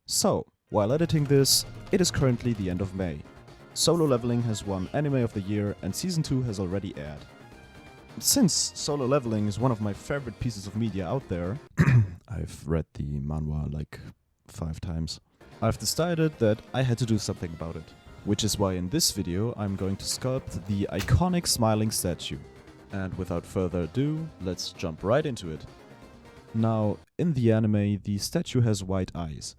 So, while editing this, it is currently the end of May. Solo Leveling has won Anime of the Year and Season 2 has already aired. Since Solo Leveling is one of my favorite pieces of media out there, I've read the manhwa like 5 times, I've decided that I had to do something about it. Which is why in this video I'm going to sculpt the iconic smiling statue. And without further ado, let's jump right into it. Now, in the anime, the statue has white eyes.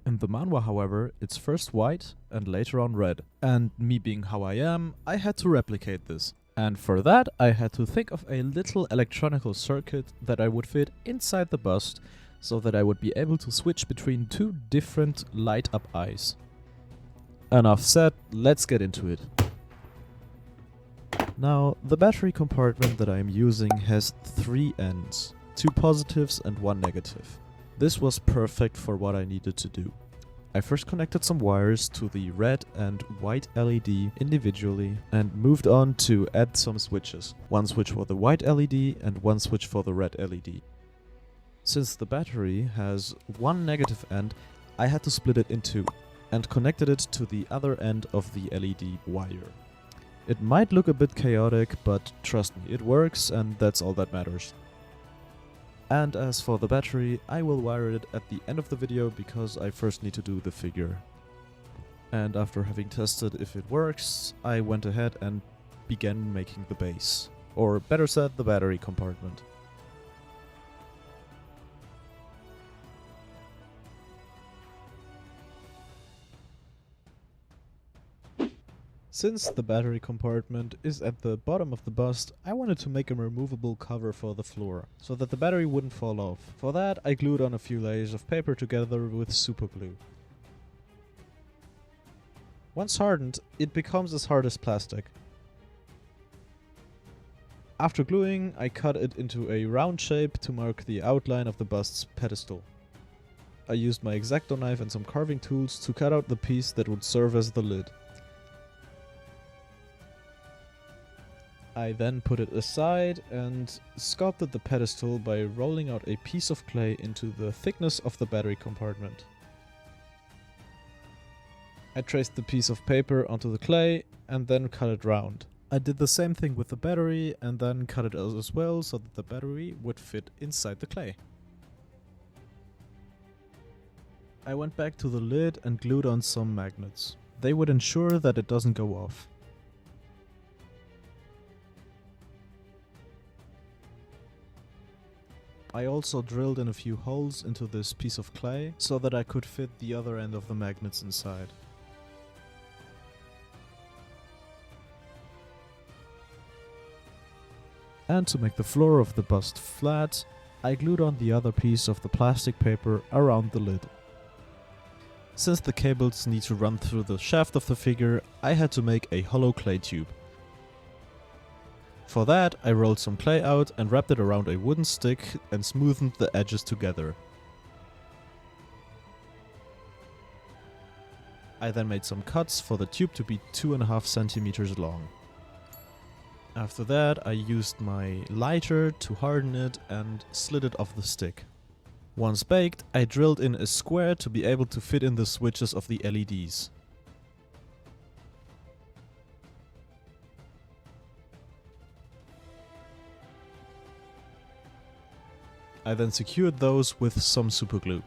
In the manhwa, however, it's first white and later on red. And me being how I am, I had to replicate this. And for that, I had to think of a little electronical circuit that I would fit inside the bust, so that I would be able to switch between 2 different light-up eyes. Enough said, let's get into it. Now, the battery compartment that I am using has 3 ends, 2 positives and 1 negative. This was perfect for what I needed to do. I first connected some wires to the red and white LED individually and moved on to add some switches. 1 switch for the white LED and 1 switch for the red LED. Since the battery has 1 negative end, I had to split it in 2 and connected it to the other end of the LED wire. It might look a bit chaotic, but trust me, it works and that's all that matters. And as for the battery, I will wire it at the end of the video because I first need to do the figure. And after having tested if it works, I went ahead and began making the base. Or better said, the battery compartment. Since the battery compartment is at the bottom of the bust, I wanted to make a removable cover for the floor, so that the battery wouldn't fall off. For that, I glued on a few layers of paper together with super glue. Once hardened, it becomes as hard as plastic. After gluing, I cut it into a round shape to mark the outline of the bust's pedestal. I used my X-Acto knife and some carving tools to cut out the piece that would serve as the lid. I then put it aside and sculpted the pedestal by rolling out a piece of clay into the thickness of the battery compartment. I traced the piece of paper onto the clay and then cut it round. I did the same thing with the battery and then cut it as well so that the battery would fit inside the clay. I went back to the lid and glued on some magnets. They would ensure that it doesn't go off. I also drilled in a few holes into this piece of clay so that I could fit the other end of the magnets inside. And to make the floor of the bust flat, I glued on the other piece of the plastic paper around the lid. Since the cables need to run through the shaft of the figure, I had to make a hollow clay tube. For that, I rolled some clay out and wrapped it around a wooden stick and smoothened the edges together. I then made some cuts for the tube to be 2.5 centimeters long. After that, I used my lighter to harden it and slid it off the stick. Once baked, I drilled in a square to be able to fit in the switches of the LEDs. I then secured those with some super glue.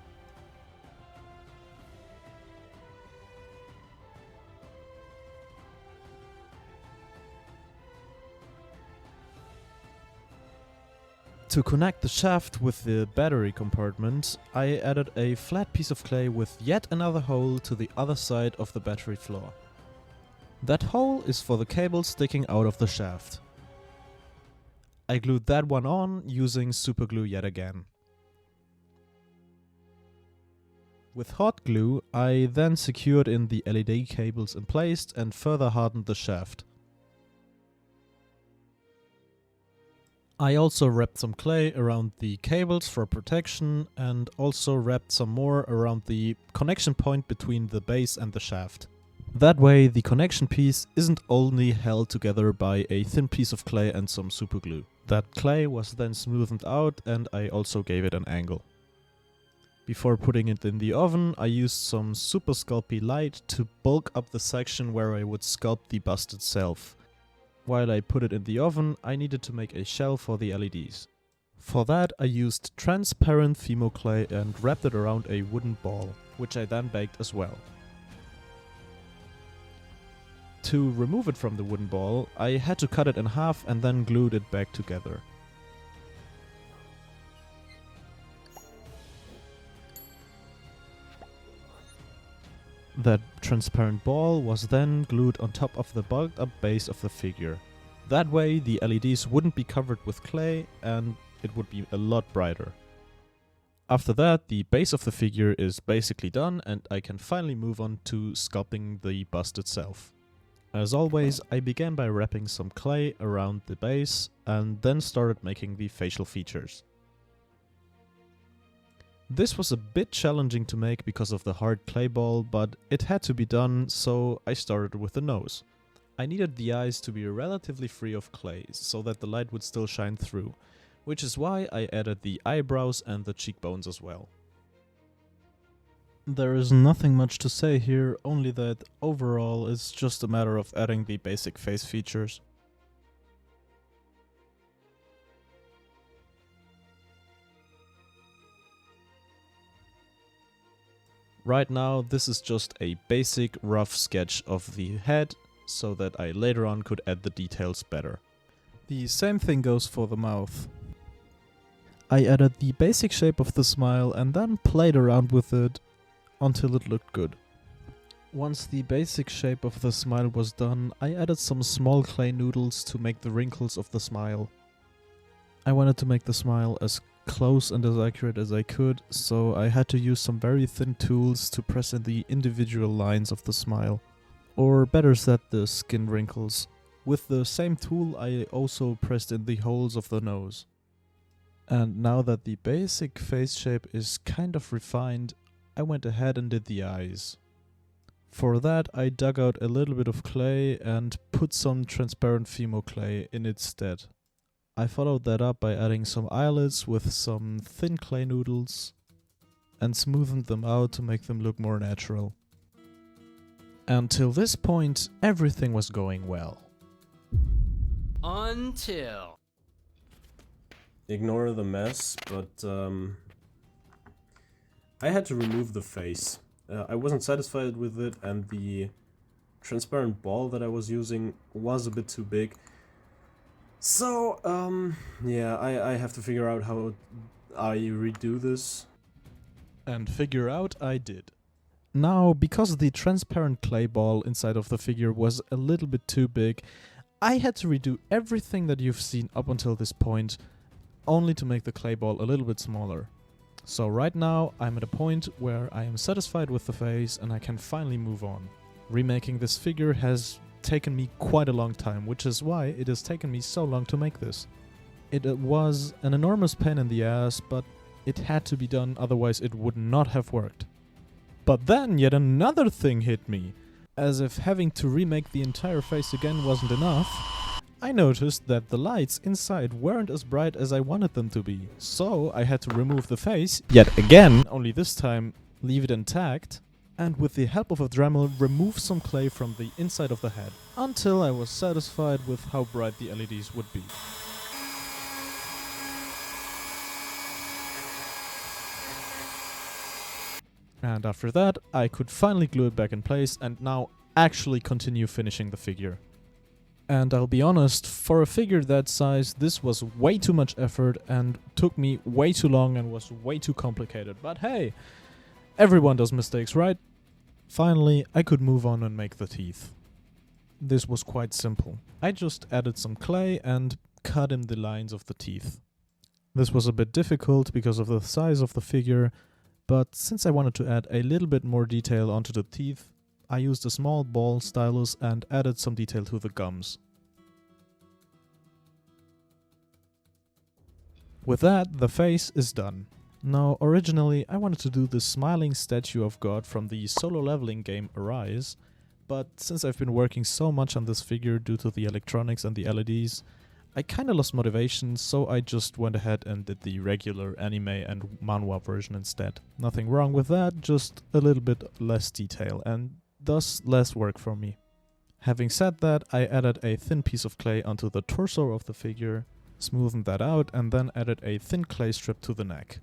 To connect the shaft with the battery compartment, I added a flat piece of clay with yet another hole to the other side of the battery floor. That hole is for the cable sticking out of the shaft. I glued that one on using super glue yet again. With hot glue, I then secured in the LED cables in place and further hardened the shaft. I also wrapped some clay around the cables for protection and also wrapped some more around the connection point between the base and the shaft. That way the connection piece isn't only held together by a thin piece of clay and some super glue. That clay was then smoothened out and I also gave it an angle. Before putting it in the oven, I used some super Sculpey light to bulk up the section where I would sculpt the bust itself. While I put it in the oven, I needed to make a shell for the LEDs. For that, I used transparent Fimo clay and wrapped it around a wooden ball, which I then baked as well. To remove it from the wooden ball, I had to cut it in half and then glued it back together. That transparent ball was then glued on top of the bulked up base of the figure. That way the LEDs wouldn't be covered with clay and it would be a lot brighter. After that, the base of the figure is basically done and I can finally move on to sculpting the bust itself. As always, I began by wrapping some clay around the base and then started making the facial features. This was a bit challenging to make because of the hard clay ball, but it had to be done, so I started with the nose. I needed the eyes to be relatively free of clay, so that the light would still shine through, which is why I added the eyebrows and the cheekbones as well. There is nothing much to say here, only that overall it's just a matter of adding the basic face features. Right now, this is just a basic rough sketch of the head, so that I later on could add the details better. The same thing goes for the mouth. I added the basic shape of the smile and then played around with it until it looked good. Once the basic shape of the smile was done, I added some small clay noodles to make the wrinkles of the smile. I wanted to make the smile as close and as accurate as I could, so I had to use some very thin tools to press in the individual lines of the smile. Or better said, the skin wrinkles. With the same tool I also pressed in the holes of the nose. And now that the basic face shape is kind of refined, I went ahead and did the eyes. For that I dug out a little bit of clay and put some transparent Fimo clay in its stead. I followed that up by adding some eyelids with some thin clay noodles and smoothened them out to make them look more natural. Until this point, everything was going well. Until... Ignore the mess, but I had to remove the face. I wasn't satisfied with it, and the transparent ball that I was using was a bit too big. So, yeah, I have to figure out how I redo this. And figure out I did. Now, because the transparent clay ball inside of the figure was a little bit too big, I had to redo everything that you've seen up until this point, only to make the clay ball a little bit smaller. So right now, I'm at a point where I am satisfied with the face and I can finally move on. Remaking this figure has taken me quite a long time, which is why it has taken me so long to make this. It was an enormous pain in the ass, but it had to be done, otherwise it would not have worked. But then yet another thing hit me. As if having to remake the entire face again wasn't enough, I noticed that the lights inside weren't as bright as I wanted them to be. So I had to remove the face, yet again, only this time leave it intact, and with the help of a Dremel remove some clay from the inside of the head, until I was satisfied with how bright the LEDs would be. And after that, I could finally glue it back in place and now actually continue finishing the figure. And I'll be honest, for a figure that size, this was way too much effort and took me way too long and was way too complicated. But hey, everyone does mistakes, right? Finally, I could move on and make the teeth. This was quite simple. I just added some clay and cut in the lines of the teeth. This was a bit difficult because of the size of the figure, but since I wanted to add a little bit more detail onto the teeth, I used a small ball stylus and added some detail to the gums. With that, the face is done. Now, originally I wanted to do the smiling statue of God from the solo leveling game Arise, but since I've been working so much on this figure due to the electronics and the LEDs, I kinda lost motivation, so I just went ahead and did the regular anime and manhwa version instead. Nothing wrong with that, just a little bit less detail and thus less work for me. Having said that, I added a thin piece of clay onto the torso of the figure, smoothened that out, and then added a thin clay strip to the neck.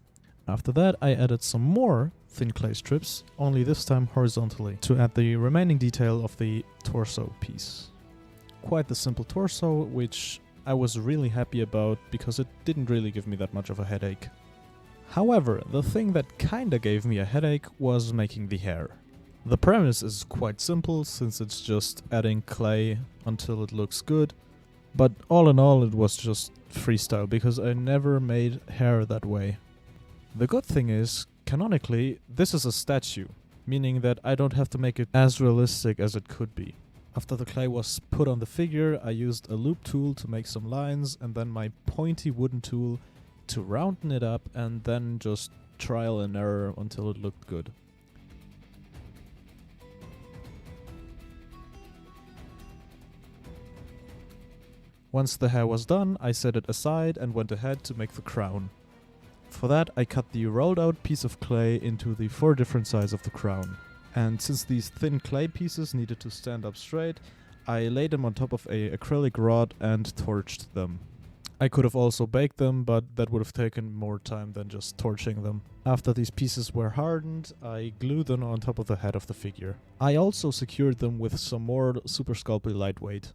After that, I added some more thin clay strips, only this time horizontally, to add the remaining detail of the torso piece. Quite the simple torso, which I was really happy about because it didn't really give me that much of a headache. However, the thing that kinda gave me a headache was making the hair. The premise is quite simple since it's just adding clay until it looks good, but all in all it was just freestyle because I never made hair that way. The good thing is, canonically, this is a statue, meaning that I don't have to make it as realistic as it could be. After the clay was put on the figure, I used a loop tool to make some lines and then my pointy wooden tool to roundin it up and then just trial and error until it looked good. Once the hair was done, I set it aside and went ahead to make the crown. For that, I cut the rolled out piece of clay into the 4 different sides of the crown. And since these thin clay pieces needed to stand up straight, I laid them on top of a acrylic rod and torched them. I could have also baked them, but that would have taken more time than just torching them. After these pieces were hardened, I glued them on top of the head of the figure. I also secured them with some more Super Sculpey lightweight.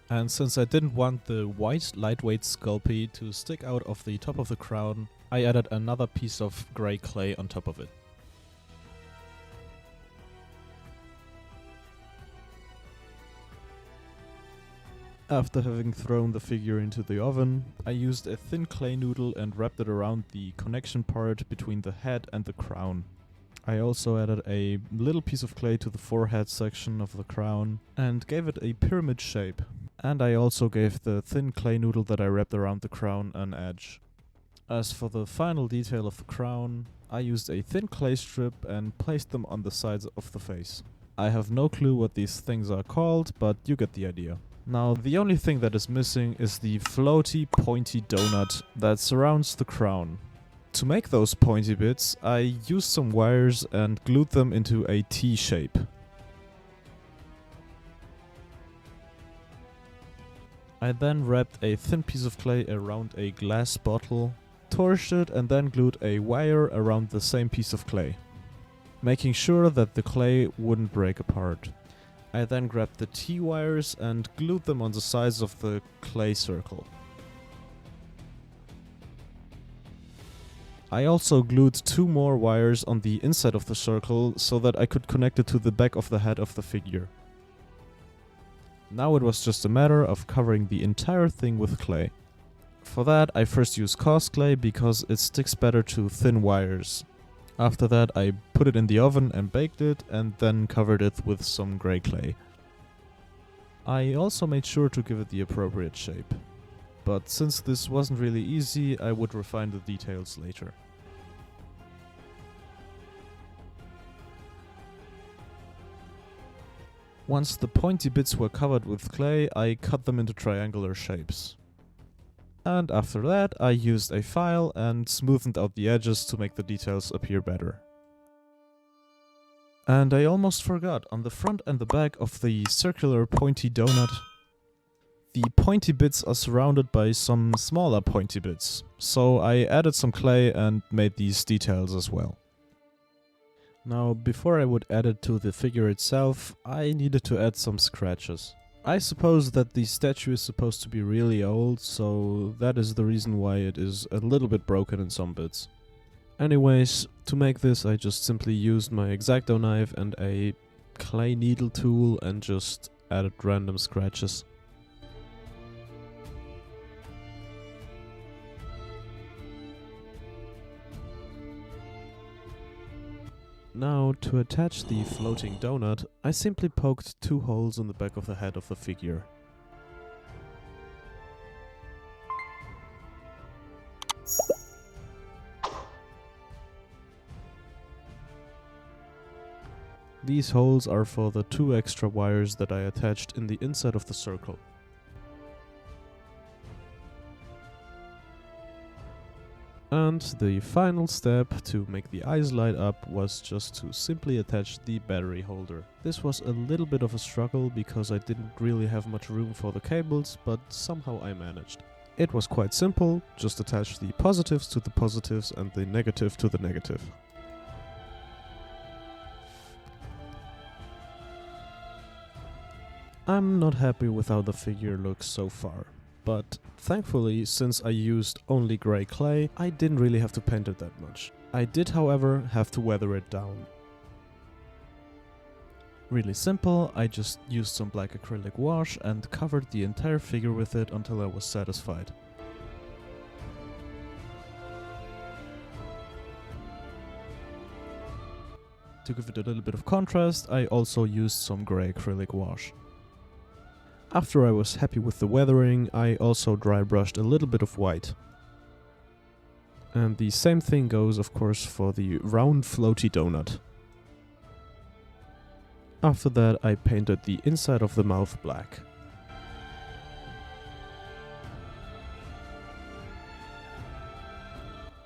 And since I didn't want the white lightweight Sculpey to stick out of the top of the crown, I added another piece of grey clay on top of it. After having thrown the figure into the oven, I used a thin clay noodle and wrapped it around the connection part between the head and the crown. I also added a little piece of clay to the forehead section of the crown and gave it a pyramid shape. And I also gave the thin clay noodle that I wrapped around the crown an edge. As for the final detail of the crown, I used a thin clay strip and placed them on the sides of the face. I have no clue what these things are called, but you get the idea. Now, the only thing that is missing is the floaty, pointy donut that surrounds the crown. To make those pointy bits, I used some wires and glued them into a T shape. I then wrapped a thin piece of clay around a glass bottle, torched it and then glued a wire around the same piece of clay, making sure that the clay wouldn't break apart. I then grabbed the T-wires and glued them on the sides of the clay circle. I also glued 2 more wires on the inside of the circle so that I could connect it to the back of the head of the figure. Now it was just a matter of covering the entire thing with clay. For that, I first used Cosclay because it sticks better to thin wires. After that, I put it in the oven and baked it, and then covered it with some grey clay. I also made sure to give it the appropriate shape. But since this wasn't really easy, I would refine the details later. Once the pointy bits were covered with clay, I cut them into triangular shapes. And after that, I used a file and smoothened out the edges to make the details appear better. And I almost forgot, on the front and the back of the circular pointy donut, the pointy bits are surrounded by some smaller pointy bits, so I added some clay and made these details as well. Now, before I would add it to the figure itself, I needed to add some scratches. I suppose that the statue is supposed to be really old, so that is the reason why it is a little bit broken in some bits. Anyways, to make this I just simply used my X-Acto knife and a clay needle tool and just added random scratches. Now, to attach the floating donut, I simply poked 2 holes in the back of the head of the figure. These holes are for the 2 extra wires that I attached in the inside of the circle. And the final step to make the eyes light up was just to simply attach the battery holder. This was a little bit of a struggle because I didn't really have much room for the cables, but somehow I managed. It was quite simple, just attach the positives to the positives and the negative to the negative. I'm not happy with how the figure looks so far. But thankfully, since I used only grey clay, I didn't really have to paint it that much. I did, however, have to weather it down. Really simple, I just used some black acrylic wash and covered the entire figure with it until I was satisfied. To give it a little bit of contrast, I also used some grey acrylic wash. After I was happy with the weathering, I also dry brushed a little bit of white. And the same thing goes, of course, for the round floaty donut. After that, I painted the inside of the mouth black.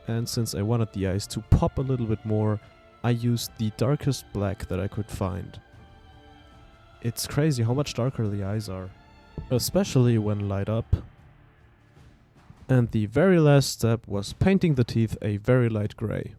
And since I wanted the eyes to pop a little bit more, I used the darkest black that I could find. It's crazy how much darker the eyes are, especially when light up. And the very last step was painting the teeth a very light grey.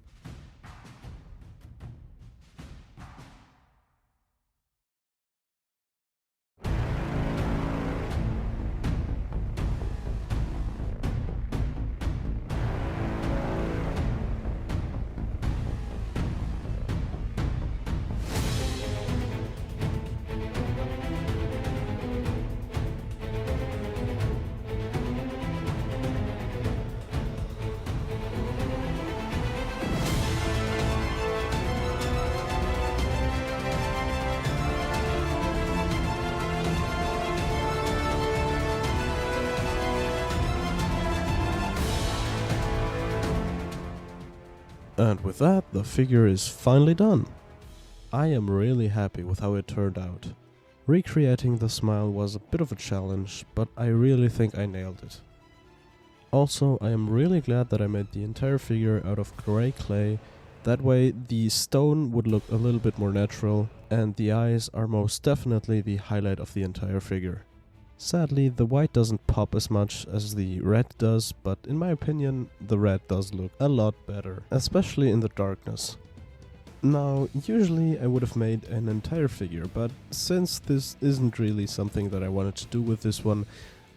And with that, the figure is finally done. I am really happy with how it turned out. Recreating the smile was a bit of a challenge, but I really think I nailed it. Also, I am really glad that I made the entire figure out of grey clay. That way the stone would look a little bit more natural, and the eyes are most definitely the highlight of the entire figure. Sadly, the white doesn't pop as much as the red does, but in my opinion, the red does look a lot better, especially in the darkness. Now, usually I would have made an entire figure, but since this isn't really something that I wanted to do with this one,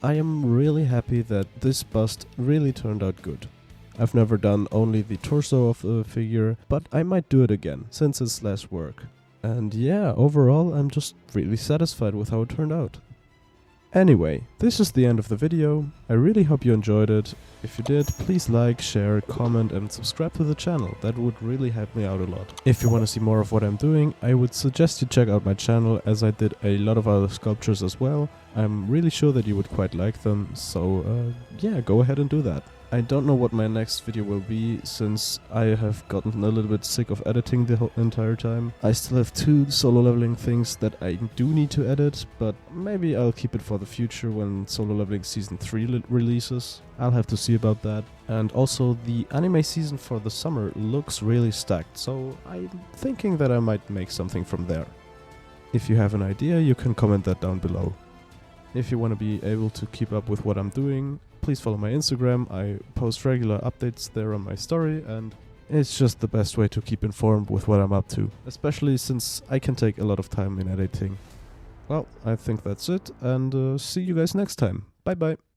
I am really happy that this bust really turned out good. I've never done only the torso of the figure, but I might do it again, since it's less work. And yeah, overall I'm just really satisfied with how it turned out. Anyway, this is the end of the video. I really hope you enjoyed it. If you did, please like, share, comment and subscribe to the channel. That would really help me out a lot. If you want to see more of what I'm doing, I would suggest you check out my channel, as I did a lot of other sculptures as well. I'm really sure that you would quite like them, so yeah, go ahead and do that. I don't know what my next video will be, since I have gotten a little bit sick of editing the entire time. I still have 2 solo leveling things that I do need to edit, but maybe I'll keep it for the future when Solo Leveling Season 3 releases. I'll have to see about that. And also, the anime season for the summer looks really stacked, so I'm thinking that I might make something from there. If you have an idea, you can comment that down below. If you want to be able to keep up with what I'm doing, please follow my Instagram. I post regular updates there on my story, and it's just the best way to keep informed with what I'm up to, especially since I can take a lot of time in editing. Well, I think that's it, and see you guys next time. Bye bye.